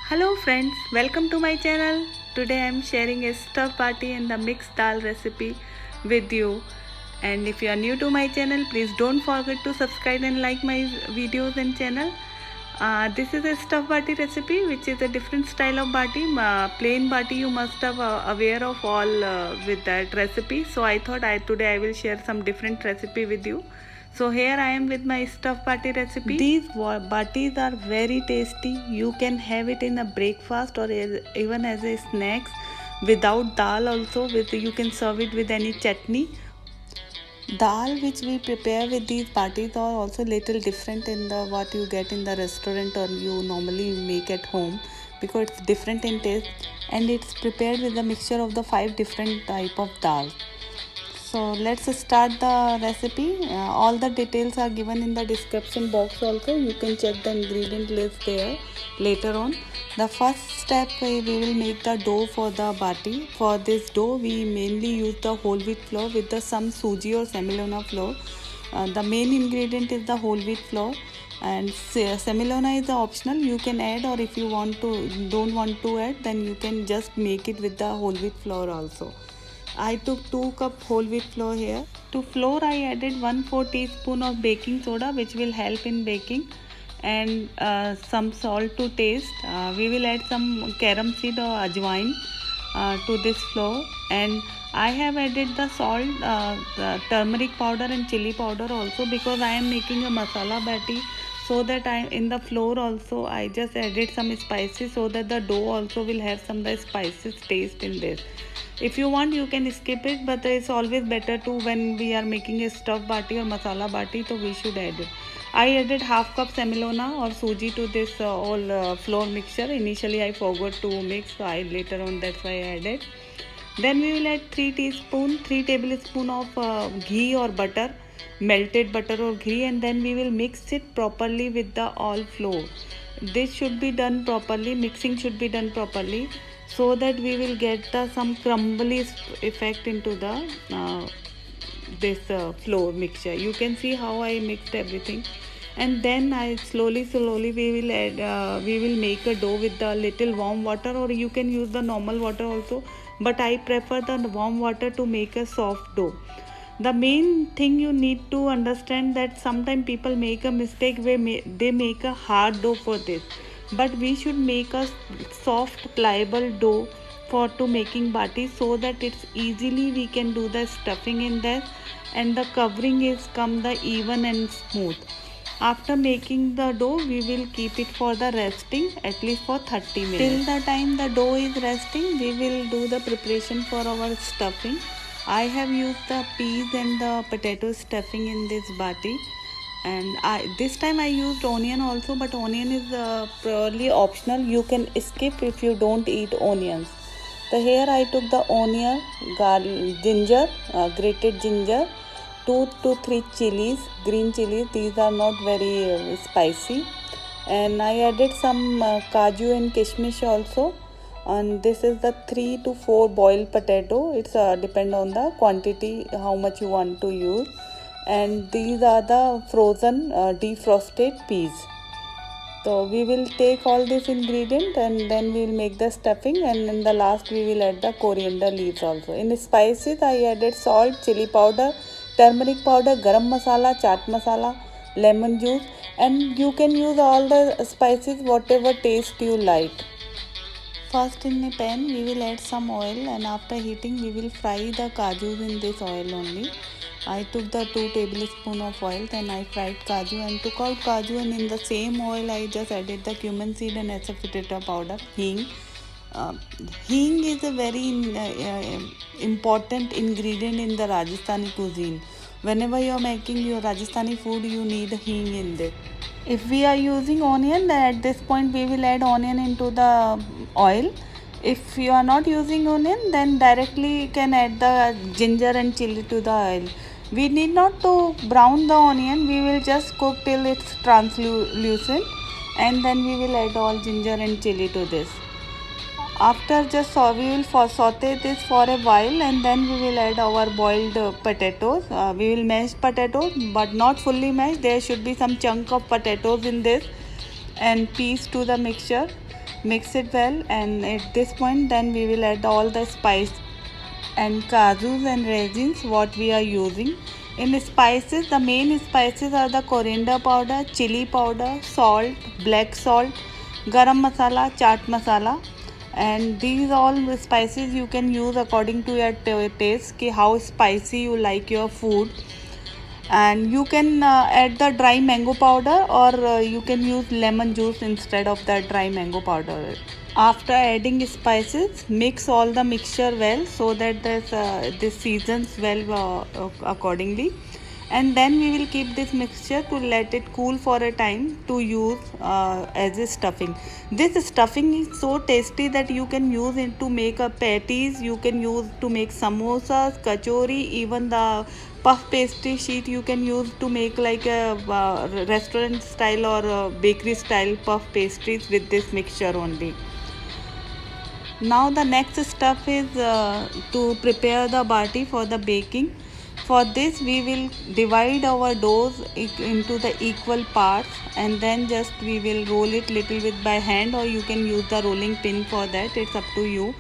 Hello friends, welcome to my channel. Today I am sharing a stuffed bati and the mixed dal recipe with you. And if you are new to my channel, please don't forget to subscribe and like my videos and channel. This is a stuffed bati recipe which is a different style of bati. Plain bati you must have aware of all with that recipe. So I thought today I will share some different recipe with you. So here I am with my stuffed bati recipe. These batis are very tasty. You can have it in a breakfast or even as a snacks without dal also. You can serve it with any chutney. Dal which we prepare with these batis are also little different in the what you get in the restaurant or you normally make at home because it's different in taste and it's prepared with a mixture of the 5 different type of dal. So let's start the recipe. All the details are given in the description box also. You can check the ingredient list there later on. The first step we will make the dough for the bati. For this dough we mainly use the whole wheat flour with some suji or semolina flour. The main ingredient is the whole wheat flour and semolina is optional. You can add or if you don't want to add then you can just make it with the whole wheat flour also. I took 2 cup whole wheat flour here. To flour I added 1/4 teaspoon of baking soda which will help in baking and some salt to taste. We will add some carom seed or ajwain to this flour and I have added the salt, the turmeric powder and chili powder also because I am making a masala bati so that in the flour also I just added some spices so that the dough also will have some the spices taste in this. If you want you can skip it but it's always better to when we are making a stuffed bati or masala bati so we should add it. I added half cup semolina or suji to this all flour mixture. Initially I forgot to mix so later on that's why I added. Then we will add 3 tablespoon of ghee or butter, melted butter or ghee and then we will mix it properly with the all flour. This should be done properly, mixing should be done properly so that we will get some crumbly effect into the this flour mixture. You can see how I mixed everything and then I slowly we will make a dough with the little warm water or you can use the normal water also but I prefer the warm water to make a soft dough. The main thing you need to understand that sometimes people make a mistake where they make a hard dough for this but we should make a soft pliable dough for to making bati so that it's easily we can do the stuffing in there and the covering is come the even and smooth. After making the dough we will keep it for the resting at least for 30 minutes. Till the time the dough is resting we will do the preparation for our stuffing. I have used the peas and the potato stuffing in this bati and this time I used onion also but onion is purely optional. You can skip if you don't eat onions. So here I took the onion, garlic, ginger, grated ginger, 2 to 3 chilies, green chilies. These are not very spicy. And I added some kaju and kishmish also. And this is the 3 to 4 boiled potato. It's depend on the quantity how much you want to use. And these are the frozen defrosted peas. So we will take all this ingredient and then we will make the stuffing and in the last we will add the coriander leaves also. In spices I added salt, chili powder, turmeric powder, garam masala, chaat masala, lemon juice and you can use all the spices whatever taste you like. First in a pan we will add some oil and after heating we will fry the kajus in this oil only. I took the 2 tablespoon of oil then I fried kaju and took out kaju and in the same oil I just added the cumin seed and asafoetida powder, hing. Hing is a very important ingredient in the Rajasthani cuisine. Whenever you are making your Rajasthani food you need hing in it. If we are using onion then at this point we will add onion into the oil. If you are not using onion then directly you can add the ginger and chili to the oil. We need not to brown the onion, we will just cook till it's translucent and then we will add all ginger and chili to this. After just we will saute this for a while and then we will add our boiled potatoes. We will mash potatoes but not fully mashed. There should be some chunk of potatoes in this and peas to the mixture. Mix it well, and at this point then we will add all the spice and cashews and raisins what we are using. In spices, the main spices are the coriander powder, chili powder, salt, black salt, garam masala, chaat masala, and these all spices you can use according to your taste ki how spicy you like your food. And you can add the dry mango powder, or you can use lemon juice instead of the dry mango powder. After adding spices, mix all the mixture well so that this seasons well accordingly, and then we will keep this mixture to let it cool for a time to use as a stuffing. This stuffing is so tasty that you can use it to make a patties, you can use to make samosas, kachori, even the puff pastry sheet you can use to make like a restaurant style or bakery style puff pastries with this mixture only. Now the next step is to prepare the bati for the baking. For this we will divide our dough into the equal parts, and then just we will roll it little bit by hand, or you can use the rolling pin for that, it's up to you.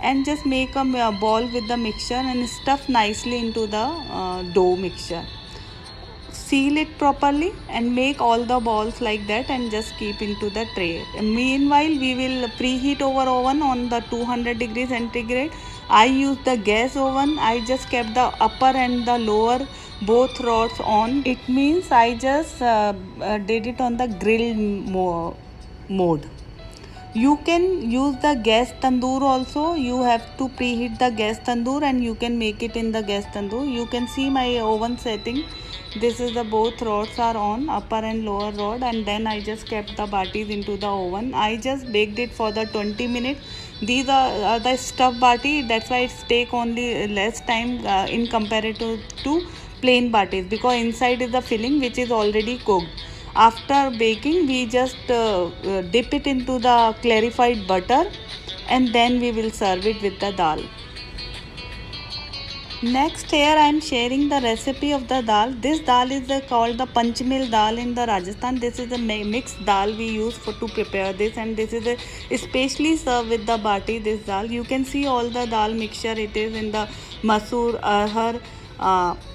And just make a ball with the mixture and stuff nicely into the dough mixture. Seal it properly and make all the balls like that and just keep into the tray. Meanwhile, we will preheat our oven on the 200 degrees centigrade. I use the gas oven. I just kept the upper and the lower both rods on. It means I just did it on the grill mode. You can use the gas tandoor also. You have to preheat the gas tandoor and you can make it in the gas tandoor. You can see my oven setting. This is the both rods are on, upper and lower rod, and then I just kept the batis into the oven. I just baked it for the 20 minutes. These are the stuffed bati, that's why it's take only less time in comparative to plain batis, because inside is the filling which is already cooked. After baking, we just dip it into the clarified butter, and then we will serve it with the dal. Next, here I am sharing the recipe of the dal. This dal is called the Panchmil dal in the Rajasthan. This is a mixed dal we use to prepare this, and this is especially served with the bati. This dal, you can see all the dal mixture. It is in the masoor, arhar,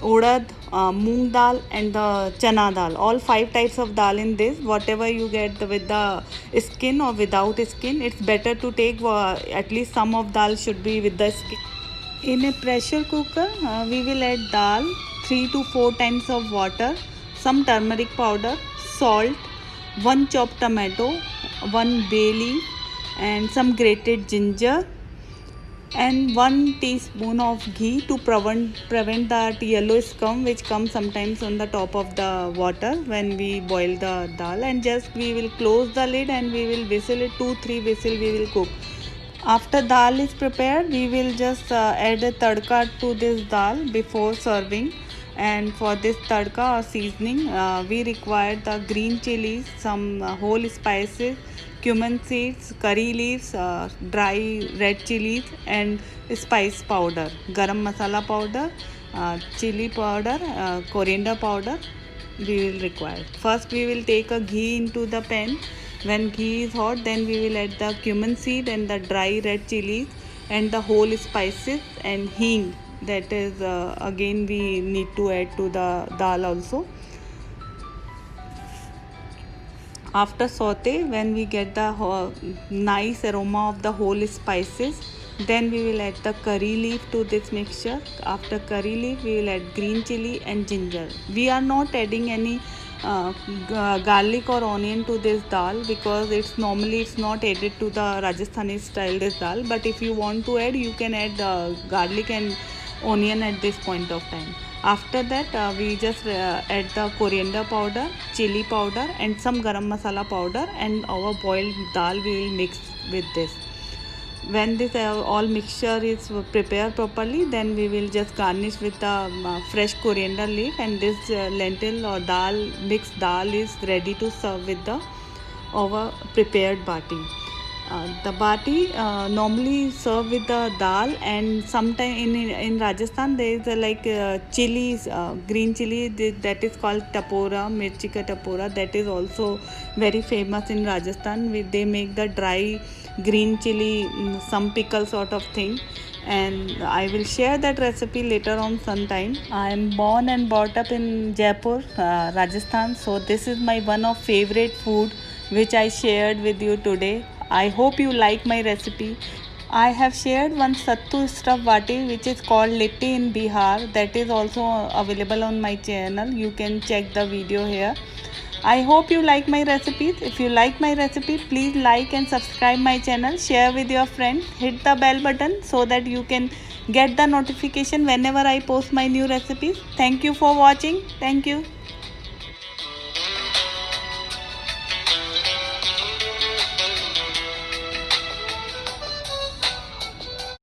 urad, moong dal, and the chana dal. All 5 types of dal in this. Whatever you get with the skin or without skin, it's better to take at least some of dal should be with the skin. In a pressure cooker, we will add dal, 3 to 4 times of water, some turmeric powder, salt, 1 chopped tomato, 1 bay leaf, and some grated ginger, and 1 teaspoon of ghee to prevent that yellow scum which comes sometimes on the top of the water when we boil the dal. And just we will close the lid and we will whistle it, 2-3 whistle we will cook. After dal is prepared, we will just add a tadka to this dal before serving. And for this tadka or seasoning, we require the green chilies, some whole spices, cumin seeds, curry leaves, dry red chilies, and spice powder, garam masala powder, chili powder, coriander powder we will require. First we will take a ghee into the pan. When ghee is hot, then we will add the cumin seed and the dry red chilies and the whole spices and hing. That is again we need to add to the dal also. After saute, when we get the nice aroma of the whole spices, then we will add the curry leaf to this mixture. After curry leaf, we will add green chili and ginger. We are not adding any garlic or onion to this dal because it's not added to the Rajasthani style this dal. But if you want to add, you can add garlic and onion at this point of time. After that, we just add the coriander powder, chili powder, and some garam masala powder, and our boiled dal we will mix with this. When this all mixture is prepared properly, then we will just garnish with the fresh coriander leaf, and this lentil or mixed dal is ready to serve with the our prepared bati. The bati normally serve with the dal, and sometime in Rajasthan there is chilies, green chili that is called tapora, mirchi ka tapora. That is also very famous in Rajasthan. They make the dry green chili, some pickle sort of thing, and I will share that recipe later on sometime. I am born and brought up in Jaipur, Rajasthan, so this is my one of favorite food which I shared with you today. I hope you like my recipe. I have shared one sattu stuffed vati which is called litti in Bihar. That is also available on my channel. You can check the video here. I hope you like my recipes. If you like my recipe, please like and subscribe my channel. Share with your friends. Hit the bell button so that you can get the notification whenever I post my new recipes. Thank you for watching. Thank you.